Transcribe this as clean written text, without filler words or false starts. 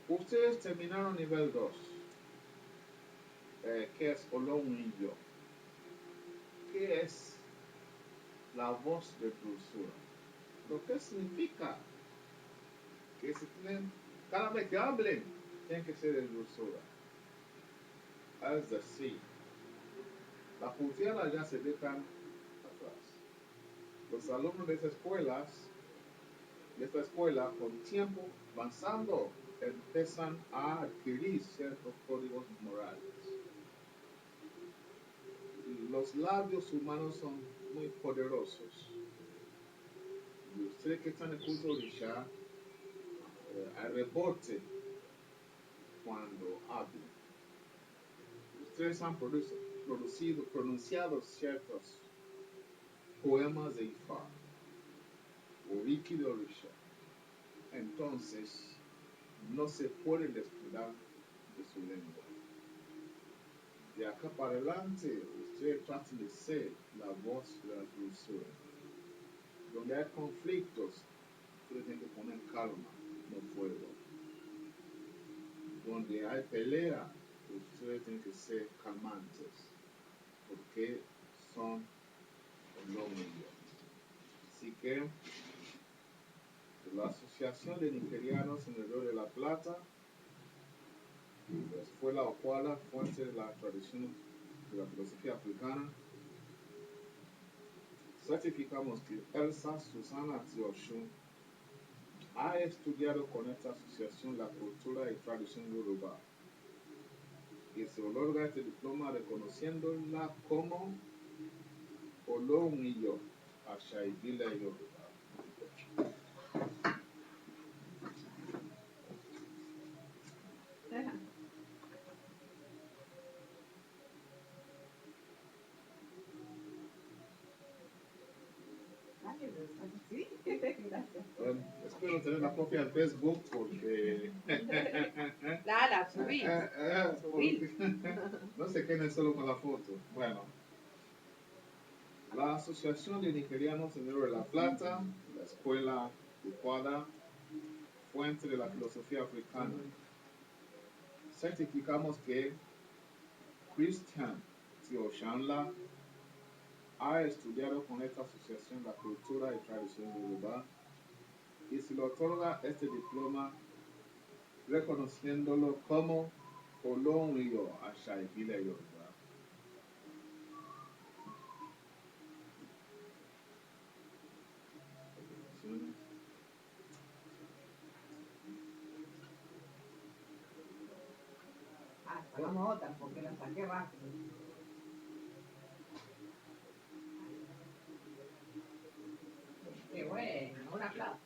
Ustedes terminaron nivel 2, que es Olonguillo. ¿Qué es la voz de dulzura? Lo que significa que si tienen, cada vez que hablen, tienen que ser de dulzura. Es decir, la pulseada ya se dejan atrás. Los alumnos de esta escuela, con tiempo avanzando, empiezan a adquirir ciertos códigos morales. Los labios humanos son muy poderosos. Y ustedes que están en el culto Orisha, al rebote cuando hablan. Ustedes han pronunciado ciertos poemas de Ifá, Oriki de Orisha. Entonces, no se pueden descuidar de su lengua. De acá para adelante, ustedes tratan de ser la voz de la dulzura. Donde hay conflictos, ustedes tienen que poner calma, no fuego. Donde hay pelea, ustedes tienen que ser calmantes, porque son lo mismo. Así que la Asociación de Nigerianos en el Río de la Plata, la escuela Okwala, fuente de la tradición de la filosofía africana, certificamos que Elsa Susana Tioshun ha estudiado con esta asociación la cultura y tradición yoruba y se otorga este diploma reconociéndola como Olóhùn-Iyọ̀, àṣà ìbílẹ̀ Yorùbá. Sí, gracias. Espero tener la copia en Facebook porque... La subí. porque no se queden solo con la foto. Bueno, la Asociación de Nigerianos en el Río de la Plata, la escuela Okwala, fuente de la filosofía africana, certificamos que Christian Tioshanla ha estudiado con esta asociación la cultura y tradición yoruba y se le otorga este diploma reconociéndolo como Olóhùn-Iyọ̀, àṣà ìbílẹ̀ Yorùbá. Sacamos otra porque la saqué rápido. Qué bueno, un aplauso.